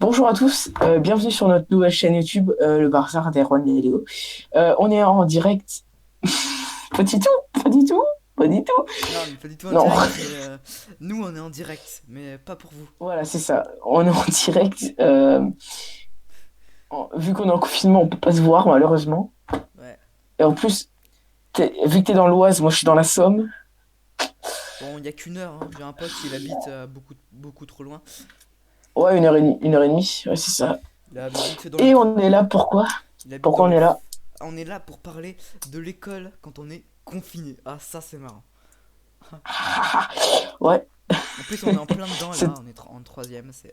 Bonjour à tous, bienvenue sur notre nouvelle chaîne YouTube, le Barzar d'Erwan et Léo. On est en direct. Pas du tout, pas du tout, pas du tout. Non, on n'est pas du tout en Non, direct, mais nous on est en direct, mais pas pour vous. voilà, c'est ça. On est en direct. Vu qu'on est en confinement, on peut pas se voir malheureusement. Ouais. Et en plus, vu que t'es dans l'Oise, moi je suis dans la Somme. Bon, il y a qu'une heure, hein. J'ai un pote, il habite beaucoup trop loin. Ouais, une heure et demie, ouais, c'est ça. Il habite vite fait dans le Et trou. on est là pourquoi? Il habite dans Pourquoi on le est trou. là? Ah, on est là pour parler de l'école quand on est confiné. Ah, ça c'est marrant. Ouais, En plus, on est en plein dedans c'est là, on est en troisième, c'est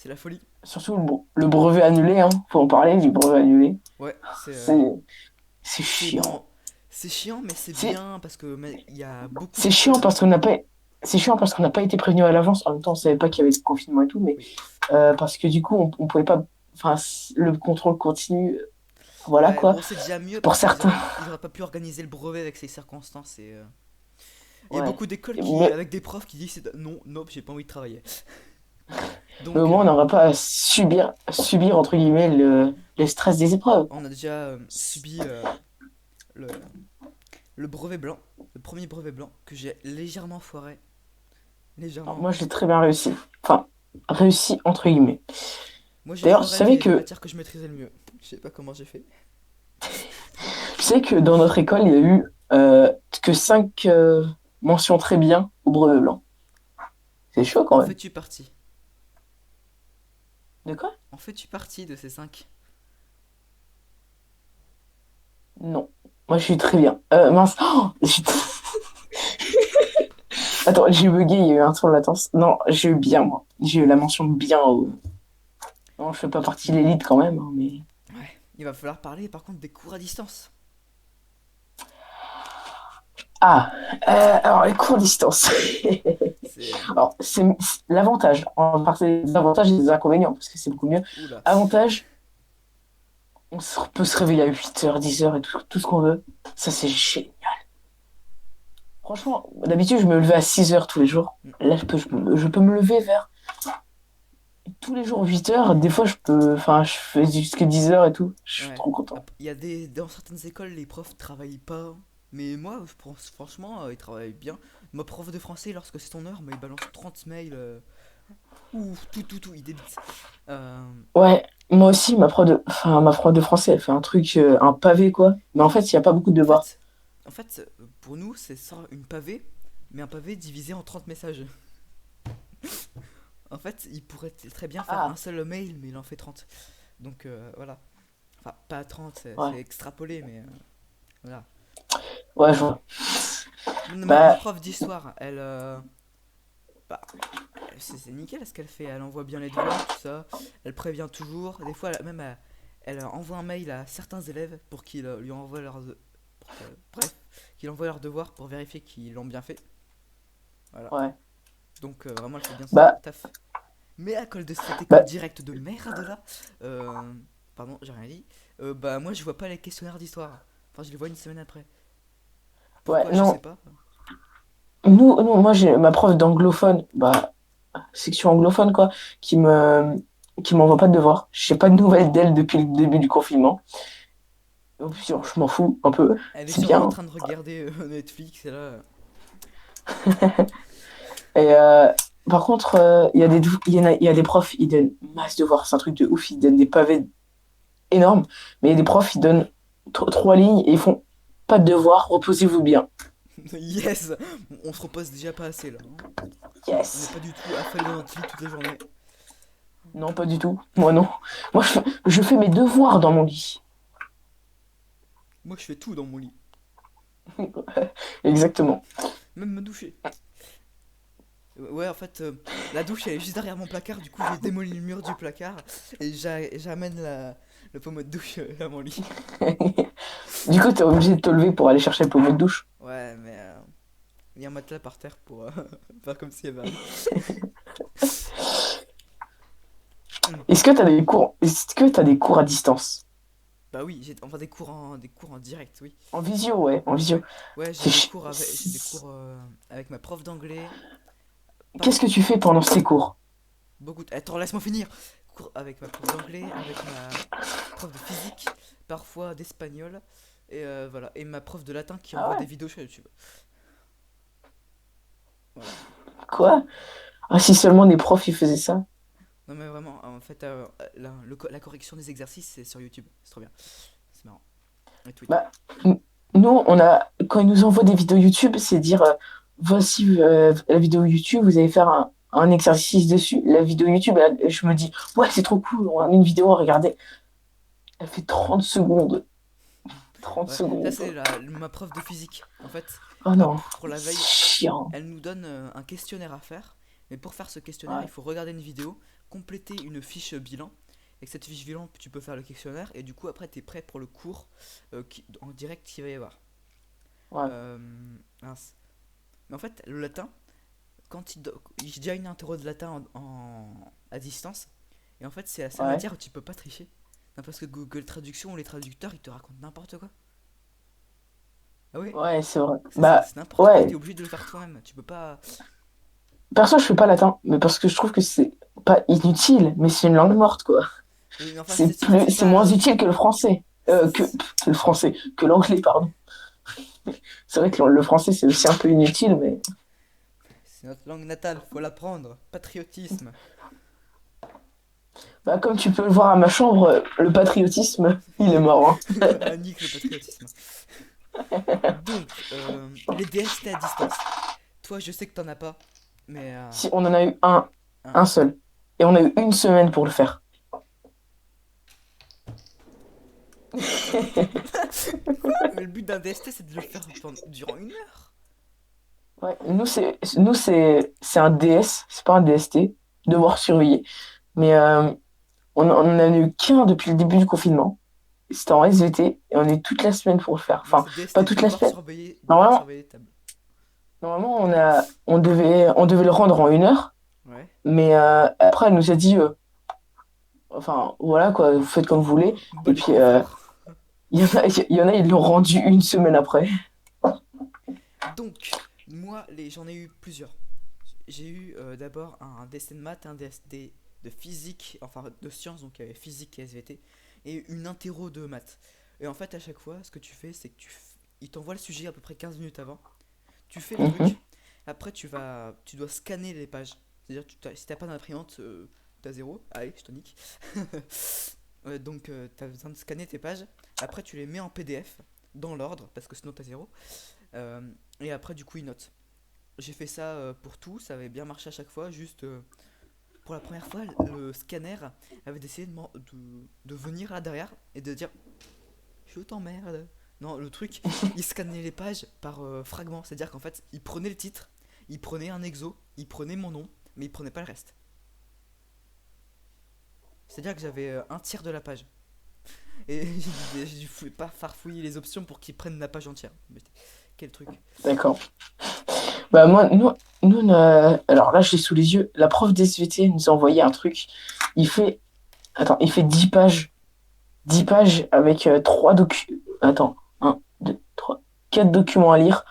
la folie. surtout le brevet annulé, hein. Faut en parler du brevet annulé. Ouais, C'est c'est c'est chiant. bon. C'est chiant, mais c'est C'est bien parce que il y a beaucoup C'est chiant d'écoles. parce qu'on n'a pas, c'est chiant parce qu'on n'a pas été prévenu à l'avance. En même temps, on savait pas qu'il y avait le confinement et tout, mais Oui. parce que du coup, on pouvait pas. Enfin, le contrôle continu, voilà Ouais, quoi. bon, c'est déjà mieux Pour parce qu'ils certains, auraient pas pu organiser le brevet avec ces circonstances et. Il y a ouais. beaucoup d'écoles qui, Mais, avec des profs qui disent non, non, j'ai pas envie de travailler. mais au Donc, moins, on n'aura pas à subir entre guillemets le stress des épreuves. on a déjà subi le, le brevet blanc, le premier brevet blanc que j'ai légèrement foiré. Alors, Légèrement. moi, je l'ai très bien réussi. Enfin, réussi entre guillemets. Moi, j'ai D'ailleurs, foiré les matières que je maîtrisais le mieux. Je sais pas comment j'ai fait. tu sais que dans notre école, il y a eu que 5 mentions très bien au brevet blanc. C'est chaud quand En même. fais-tu partie? De quoi? En fais-tu partie de ces 5? Non. Moi, je suis très bien. Mince. Oh, Attends, j'ai bugué, il y a eu un tour de latence. Non, j'ai eu bien, moi. J'ai eu la mention bien. Non, je fais pas partie de l'élite quand même, hein, mais. Ouais. Il va falloir parler par contre des cours à distance. Ah, alors les cours distance. C'est. Alors, c'est l'avantage. On va parler des avantages et des inconvénients, parce que c'est beaucoup mieux. Oula. Avantage, peut se réveiller à 8h, 10h et tout ce qu'on veut. Ça, c'est génial. Franchement, d'habitude, je me levais à 6h tous les jours. Mm. Là, je peux me lever vers tous les jours 8h. Des fois, je peux. Enfin, je fais jusqu'à 10h et tout. Je suis Ouais. trop content. Il y a des. Dans certaines écoles, les profs travaillent pas. Mais moi, je pense, franchement, ils travaillent bien. Ma prof de français, lorsque c'est son heure, mais il balance 30 mails. Ouf, tout, il débite. Euh, Ouais, moi aussi, ma prof de français, elle fait un truc, un pavé, quoi. Mais en fait, il n'y a pas beaucoup de en devoirs. fait, en fait, pour nous, c'est ça, une pavée, mais un pavé divisé en 30 messages. En fait, il pourrait très bien faire un Ah, seul mail, mais il en fait 30. Donc voilà. Enfin, pas 30, c'est ouais. extrapolé, mais voilà. Ouais, je vois. Ma Bah, prof d'histoire, elle, bah, c'est nickel ce qu'elle fait. Elle envoie bien les devoirs, tout ça. Elle prévient toujours. Des fois, elle envoie un mail à certains élèves pour qu'ils lui envoient bref, qu'ils envoient leurs devoirs pour vérifier qu'ils l'ont bien fait. Voilà. ouais. Donc vraiment, elle fait bien son Bah, taf. Mais à cause de cette école bah, directe de merde là, pardon, j'ai rien dit. Bah moi, je vois pas les questionnaires d'histoire. Enfin, je les vois une semaine après. ouais, Pourquoi, je sais non. pas. Moi, j'ai ma prof d'anglophone, bah, section anglophone, quoi, qui m'envoie pas de devoirs. Je sais pas de nouvelles d'elle depuis le début du confinement. Donc, je m'en fous un peu. Elle est C'est sûrement en bien. train de regarder Netflix et là. Et par contre, il y a des profs, ils donnent masse de devoirs. C'est un truc de ouf. Ils donnent des pavés énormes. Mais il y a des profs, ils donnent 3 lignes et ils font pas de devoirs, reposez-vous bien. Yes, on se repose déjà pas assez là, hein. On n'est Yes. pas du tout affalé dans notre lit toute la journée. Non, pas du tout. Moi, non. Moi, je fais mes devoirs dans mon lit. Moi, je fais tout dans mon lit, Exactement. même me doucher. Ouais, en fait, la douche elle est juste derrière mon placard. Du coup, j'ai démoli le mur du placard et j'amène le pommeau de douche à mon lit. Du coup, t'es obligé de te lever pour aller chercher le pommeau de douche. Ouais, mais il y a un matelas par terre pour faire comme s'il y avait un lit. Hum. Est-ce que t'as des cours à distance? Bah oui, j'ai enfin des cours en direct, oui. En visio, ouais, en visio. Ouais, C'est chi- j'ai des cours avec ma prof d'anglais. Par Qu'est-ce que tu fais pendant ces cours? beaucoup. Attends, laisse-moi finir. Cours avec ma prof d'anglais, avec ma prof de physique, parfois d'espagnol, et voilà. Et ma prof de latin qui Ah envoie ouais? des vidéos sur YouTube. Voilà. Quoi? Ah, si seulement des profs ils faisaient ça. Non mais vraiment, en fait, la correction des exercices c'est sur YouTube. C'est trop bien. C'est marrant. Et Twitter. Bah, n- nous, quand ils nous envoient des vidéos YouTube, c'est dire voici la vidéo YouTube, vous allez faire un exercice dessus. La vidéo YouTube, je me dis, ouais, c'est trop cool, on a une vidéo à regarder. Elle fait 30 secondes. 30 Ouais, ça c'est secondes. ma prof de physique. En fait, Oh non, pour la c'est veille, chiant. elle nous donne un questionnaire à faire. Mais pour faire ce questionnaire, il Ouais, faut regarder une vidéo, compléter une fiche bilan. Et que cette fiche bilan, tu peux faire le questionnaire. Et du coup, après, tu es prêt pour le cours en direct qu'il va y avoir. ouais, Euh, mince. Mais en fait, le latin, j'ai déjà une interro de latin à distance. Et en fait, c'est la seule ouais, matière où tu peux pas tricher. Non, parce que Google Traduction ou les traducteurs, ils te racontent n'importe quoi. Ah oui, ouais, c'est vrai. c'est Bah, c'est n'importe quoi, t'es ouais. obligé de le faire toi-même. Tu peux pas. Perso, je fais pas latin, mais parce que je trouve que c'est pas inutile, mais c'est une langue morte, quoi. Oui, mais enfin, c'est C'est moins pas. utile que le français. Que le français, que l'anglais, pardon. C'est vrai que le français, c'est aussi un peu inutile, mais C'est notre langue natale, faut l'apprendre. Patriotisme. bah, comme tu peux le voir à ma chambre, le patriotisme, il est mort, hein. Ah, nique le patriotisme. Donc, les DST à distance. Toi, je sais que t'en as pas, mais Si on en a eu un un seul. seul, et on a eu une semaine pour le faire. Mais le but d'un DST, c'est de le faire durant 1 heure. Ouais, c'est un DS, c'est pas un DST, devoir surveiller. Mais on en a eu qu'un depuis le début du confinement. C'était en SVT et on est toute la semaine pour le faire. Moi, Enfin, c'est pas DST, toute la semaine. devoir Normalement, surveiller les tables. normalement on devait le rendre en 1 heure, Ouais. mais après, elle nous a dit, enfin, voilà, quoi, vous faites comme vous voulez. Bah Et les puis, couilles, frère. ils l'ont rendu une semaine après. Donc, moi, j'en ai eu plusieurs. J'ai eu d'abord un DST de maths, un DST de physique, enfin de sciences, donc il y avait physique et SVT, et une interro de maths. Et en fait, à chaque fois, ce que tu fais, c'est que il t'envoie le sujet à peu près 15 minutes avant. Tu fais le Mhm. truc, après tu dois scanner les pages. C'est-à-dire, si t'as pas d'imprimante, t'as zéro. Allez, je te nique. Donc, t'as besoin de scanner tes pages. Après, tu les mets en PDF dans l'ordre, parce que sinon t'as zéro. Euh, et après, du coup, il note. J'ai fait ça pour tout, ça avait bien marché à chaque fois, juste pour la première fois, le scanner avait décidé de venir là derrière et de dire je t'emmerde. Non, le truc, il scannait les pages par fragments, c'est-à-dire qu'en fait, il prenait le titre, il prenait un exo, il prenait mon nom, mais il prenait pas le reste. C'est-à-dire que j'avais un tiers de la page. Et j'ai dû pas farfouiller les options pour qu'ils prennent la page entière. Mais quel truc. D'accord. Bah, moi, alors là, je l'ai sous les yeux. La prof d'SVT nous a envoyé un truc. Il fait, il fait 10 pages. 10 pages avec 3 documents. Attends, un 2 3 4 documents à lire,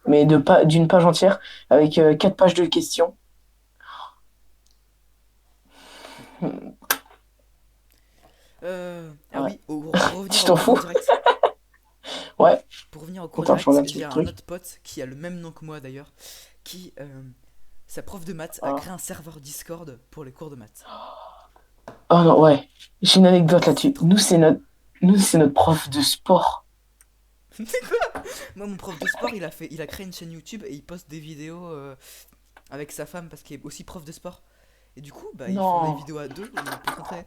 mais d'une page entière, avec 4 pages de questions. Hmm, Ah ouais. oui, pour revenir Tu au t'en cours fous? direct. Ouais. Pour revenir au cours Attends, je direct, regarde sur j'ai le un truc. autre pote qui a le même nom que moi d'ailleurs, qui, sa prof de maths, a Ah. créé un serveur Discord pour les cours de maths. Oh non, ouais. J'ai une anecdote C'est là-dessus. trop. Nous, c'est notre prof de sport. Moi, mon prof de sport, il a créé une chaîne YouTube et il poste des vidéos avec sa femme parce qu'il est aussi prof de sport. Et du coup, bah, ils font des Non, vidéos à deux et on peut s'entraîner.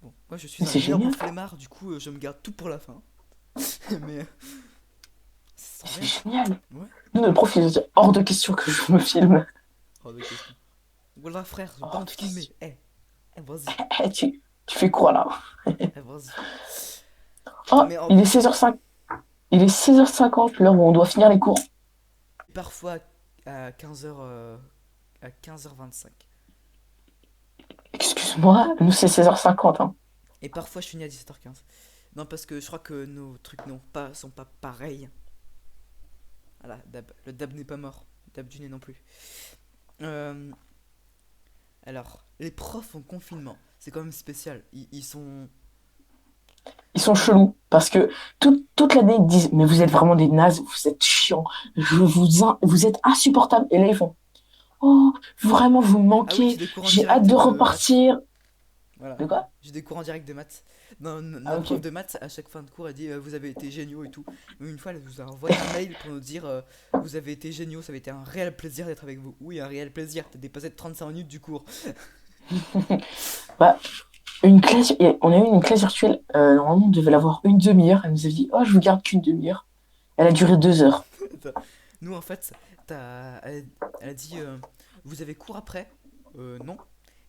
Bon, moi, je mais suis un c'est énorme génial. flemmard, du coup, je me garde tout pour la fin. Mais c'est Mais trop c'est bien. génial. Ouais, Nous, notre prof, il a dit hors de question que je me filme. hors de question. Voilà, frère, j'ai pas Hors honte de de filmer. question. Vas-y, Eh, tu fais quoi là? vas-y. Oh, Mais il est 16h05. Il est 16h50, l'heure où on doit finir les cours. parfois à 15h, à 15h25. Excuse-moi, nous c'est 16h50, hein. Et parfois je finis à 17h15. Non, parce que je crois que nos trucs sont pas pareils. Voilà, le Dab n'est pas mort. Dab du nez non plus. Euh, Alors, les profs en confinement, c'est quand même spécial. Ils sont. Ils sont chelous parce que toute l'année ils disent mais vous êtes vraiment des nazes, vous êtes chiants, vous êtes insupportables. Et là ils font oh vraiment vous me Ah oui, manquez, j'ai des cours en j'ai hâte direct de de maths. repartir. Voilà. De quoi? J'ai des cours en direct de maths. Non, Ah notre prof ok. de maths, à chaque fin de cours, elle dit vous avez été géniaux et tout. Mais une fois, elle nous a envoyé un mail pour nous dire vous avez été géniaux, ça avait été un réel plaisir d'être avec vous. Oui, un réel plaisir, t'as dépassé de 35 minutes du cours. Bah on a eu une classe virtuelle, normalement on devait l'avoir une demi-heure. Elle nous a dit oh je vous garde qu'une demi-heure. Elle a duré 2 heures. Nous, en fait, elle a dit vous avez cours après Non.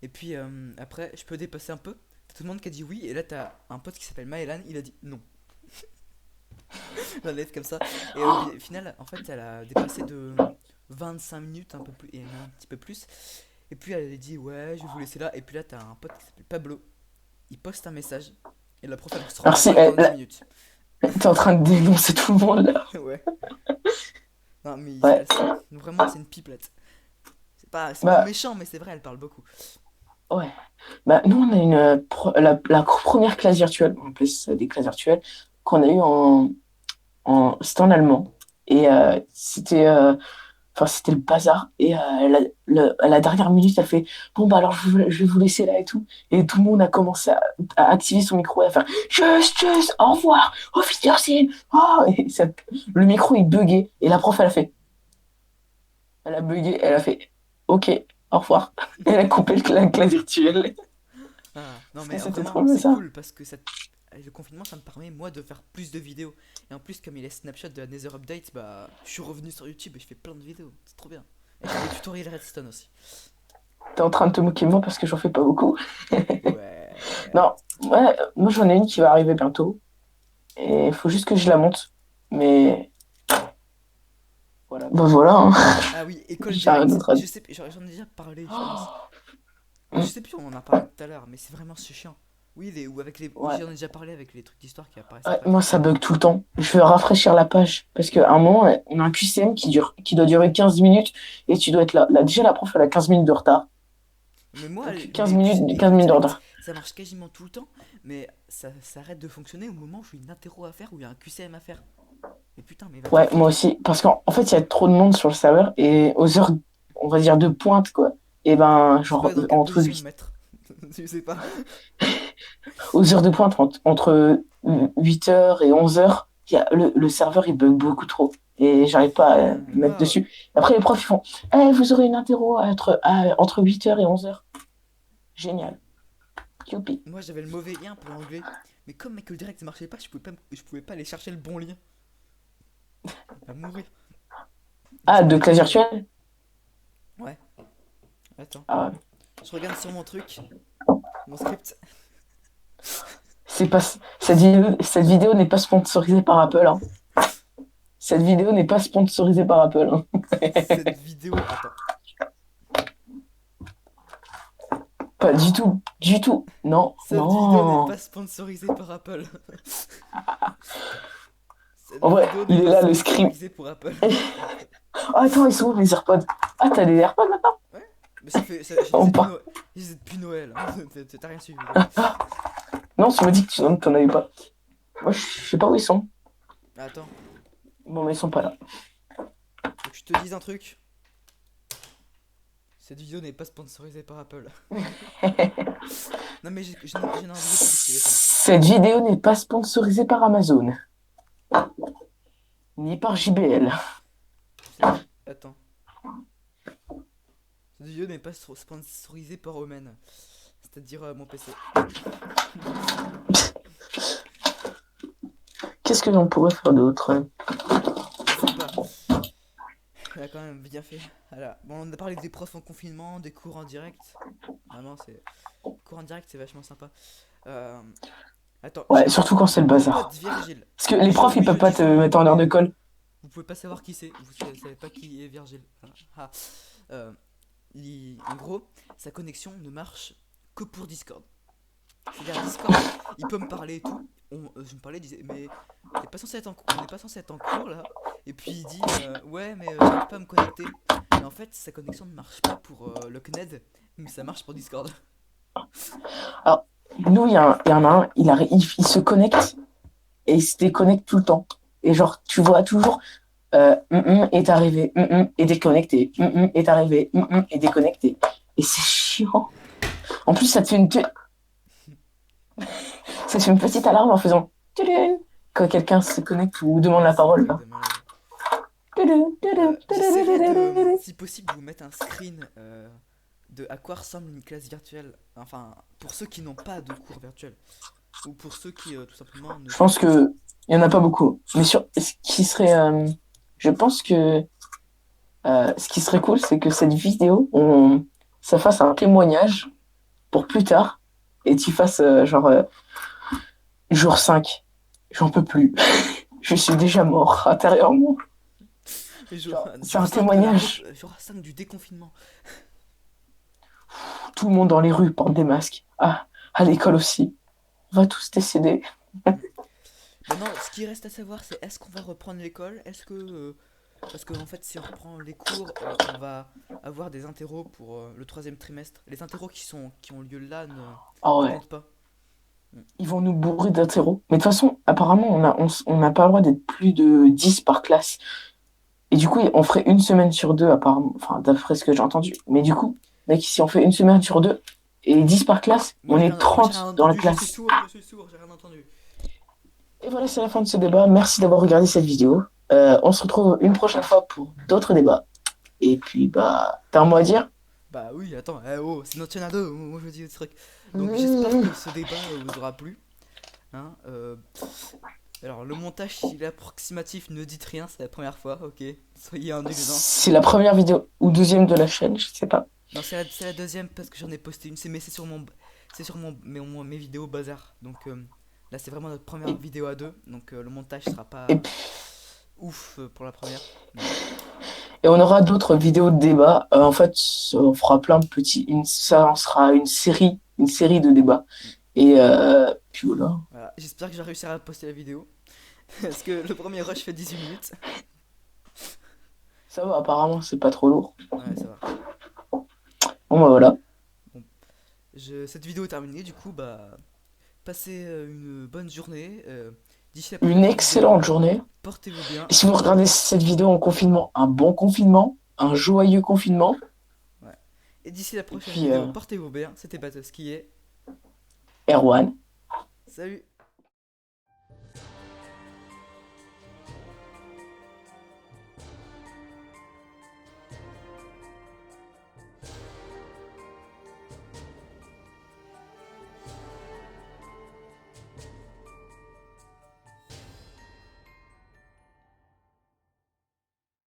Et puis après, je peux dépasser un peu. T'as tout le monde qui a dit oui. Et là, t'as un pote qui s'appelle Maëlan, il a dit non. La lettre comme ça. Et au final, en fait, elle a dépassé de 25 minutes, un peu plus, et un petit peu plus. Et puis elle a dit ouais, je vais vous laisser là. Et puis là, t'as un pote qui s'appelle Pablo. Il poste un message. Et la prof, elle se rend Merci. dispo dans 10 minutes. T'es en train de dénoncer tout le monde là. Ouais. Non, mais Ouais. vraiment, c'est une pipelette. C'est pas Bah méchant, mais c'est vrai, elle parle beaucoup. ouais. Bah nous on a la première classe virtuelle, on appelait ça des classes virtuelles, qu'on a eu c'était en allemand. Et c'était le bazar. Et à la dernière minute, elle fait bon, bah alors je vais vous laisser là et tout. Et tout le monde a commencé à activer son micro et à faire juste, au revoir, au Wiedersehen. Oh, le micro il buguait. Et la prof, elle a bugué, elle a fait ok, au revoir. Elle a coupé la classe virtuelle. Ah, non, mais C'était vraiment, trop bien c'est ça. cool parce que le confinement, ça me permet, moi, de faire plus de vidéos. Et en plus, comme il est snapshot de la Nether Update, bah, je suis revenu sur YouTube et je fais plein de vidéos. C'est trop bien. Et je fais des tutoriels Redstone aussi. T'es en train de te moquer de moi parce que j'en fais pas beaucoup. Ouais. Non, ouais, moi j'en ai une qui va arriver bientôt. Et il faut juste que je la monte. Mais voilà. Bah voilà, hein. Ah oui, école J'ai rien directe. d'autre à dire. Je sais, j'en ai déjà parlé, je pense. Oh, Mais je sais plus, on en a parlé tout à l'heure, mais c'est vraiment c'est chiant. Oui, ou avec les. Oui, ouais. j'en ai déjà parlé avec les trucs d'histoire qui apparaissent Ouais, après. moi ça bug tout le temps. Je veux rafraîchir la page. Parce qu'à un moment, on a un QCM qui doit durer 15 minutes. Et tu dois être là. Là déjà, la prof, elle a 15 minutes de retard. Mais moi, Donc quinze école minutes de directe, retard. ça marche quasiment tout le temps, mais ça arrête de fonctionner au moment où j'ai une interro à faire ou il y a un QCM à faire. Mais putain, mais va te Ouais, faire moi foutre. aussi. Parce qu'en fait, il y a trop de monde sur le serveur. Et aux heures, on va dire, de pointe, quoi. Et ben, Tu peux genre, dans quelle entre position me 8 mettre? Je sais pas. aux heures de pointe, entre 8 heures et 11 heures, le serveur il bug beaucoup trop. Et j'arrive pas à me mettre Moi, dessus. Après, les profs ils font eh, vous aurez une interro entre 8 heures et 11 heures. Génial. Youpi. moi j'avais le mauvais lien pour l'anglais. Mais comme Michael Direct ne marchait pas, je pouvais pas aller chercher le bon lien. Il va mourir. Donc Ah, ça de m'avait classe tué. virtuelle? Ouais, attends. Ah, Je regarde sur mon truc, mon script. c'est pas, cette vidéo n'est pas sponsorisée par Apple, hein. Cette vidéo n'est pas sponsorisée par Apple, hein. Cette vidéo. Attends. Pas du tout. Du tout. Non, Cette vidéo n'est non. pas sponsorisée par Apple. Cette En vrai, vidéo n'est il est pas là, le script. sponsorisée pour Apple. Oh, attends, ils sont où les AirPods? Ah, t'as des AirPods maintenant? Ouais. Mais je les ai Oh, depuis pas. Noël. Je les ai depuis Noël. T'as rien suivi. Non, tu m'as dit que tu n'en avais pas. Moi, je sais pas où ils sont. Attends, Bon, mais ils sont pas là. faut que je te dise un truc. Cette vidéo n'est pas sponsorisée par Apple. Non mais j'ai une envie de téléphone. Cette vidéo n'est pas sponsorisée par Amazon, ni par JBL. Attends. Cette vidéo n'est pas sponsorisée par Omen. C'est-à-dire mon PC. Qu'est-ce que j'en pourrais faire d'autre? Je sais pas. Elle a quand même bien fait. Voilà. Bon, on a parlé des profs en confinement, des cours en direct. Vraiment, c'est. Cours en direct, c'est vachement sympa. Euh... Attends, Ouais, surtout quand c'est le mon pote bazar. Virgile. Parce que les profs, ils Oui, je peuvent pas dis te son nom, mettre en heure de mais colle. vous pouvez pas savoir qui c'est. Vous savez pas qui est Virgile. Voilà. Ah. Euh, en gros, sa connexion ne marche que pour Discord. C'est-à-dire Discord, il peut me parler et tout. Je me parlais, il disait, mais on n'est pas censé être en cours là. Et puis il dit, ouais, mais j'arrive pas à me connecter. mais en fait sa connexion ne marche pas pour le CNED, mais ça marche pour Discord. Alors, nous, il y en a un, il se connecte et il se déconnecte tout le temps. Et genre, tu vois toujours, est arrivé, est déconnecté, est arrivé, est déconnecté. Et c'est chiant. En plus, ça te fait une petite alarme en faisant tudun quand quelqu'un se connecte ou demande la C'est un parole, truc là. de malade. Tudun, tudun, J'essaierai de, tudun. si possible, vous mettre un screen de à quoi ressemble une classe virtuelle. Enfin, pour ceux qui n'ont pas de cours virtuels. Ou pour ceux qui, tout simplement, ne Je savent pense pas. que il y en a pas beaucoup. Mais ce qui serait, je pense que ce qui serait cool, c'est que cette vidéo, ça fasse un témoignage pour plus tard et tu fasses jour 5. J'en peux plus. Je suis déjà mort intérieurement. Et C'est jour un 5 de témoignage. jour 5 du déconfinement. Tout le monde dans les rues porte des masques. Ah, à l'école aussi. On va tous décéder. Maintenant, ce qui reste à savoir, c'est est-ce qu'on va reprendre l'école. Est-ce que. Parce que, en fait, si on reprend les cours, on va avoir des interros pour le troisième trimestre. Les interros qui ont lieu là Ah ne ouais. comptent pas. Mm. Ils vont nous bourrer d'interro. Mais de toute façon, apparemment, on n'a pas le droit d'être plus de 10 par classe. Et du coup, on ferait une semaine sur deux, apparemment. Enfin, d'après ce que j'ai entendu. Mais du coup, mec, si on fait une semaine sur deux et 10 par classe, on est Moi j'ai rien 30 dans la entendu, classe. je suis sourd, j'ai rien entendu. Et voilà, c'est la fin de ce débat. Merci d'avoir regardé cette vidéo. On se retrouve une prochaine fois pour d'autres débats. Et puis, bah, t'as un mot à dire? Bah oui, attends, oh, c'est notre chaîne à deux, moi je dis des trucs. Donc j'espère Mmh. que ce débat vous aura plu. Hein, alors le montage, s'il est approximatif, ne dites rien, c'est la première fois, ok. Soyez indulgents. C'est la première vidéo ou deuxième de la chaîne, je sais pas. Non, c'est la deuxième parce que j'en ai posté une, mais c'est sur mes vidéos bazar. Donc là, c'est vraiment notre première Et, vidéo à deux. Donc le montage sera et, pas ouf pour la première. Voilà. et on aura d'autres vidéos de débat. En fait, on fera plein de petits. Ça en sera une série de débats. Mm. Et puis voilà. Voilà. J'espère que j'ai réussi à poster la vidéo. Parce que le premier rush fait 18 minutes. Ça va, apparemment, c'est pas trop lourd. Ouais, ça va. Bon, bah voilà. Bon, cette vidéo est terminée, du coup, bah, passez une bonne journée. D'ici la Une prochaine vidéo, excellente journée. portez-vous bien. Et si vous regardez cette vidéo en confinement, un bon confinement, un joyeux confinement. Ouais. Et d'ici la Et prochaine puis, vidéo, portez-vous bien. C'était Batos qui est. Erwan. Salut!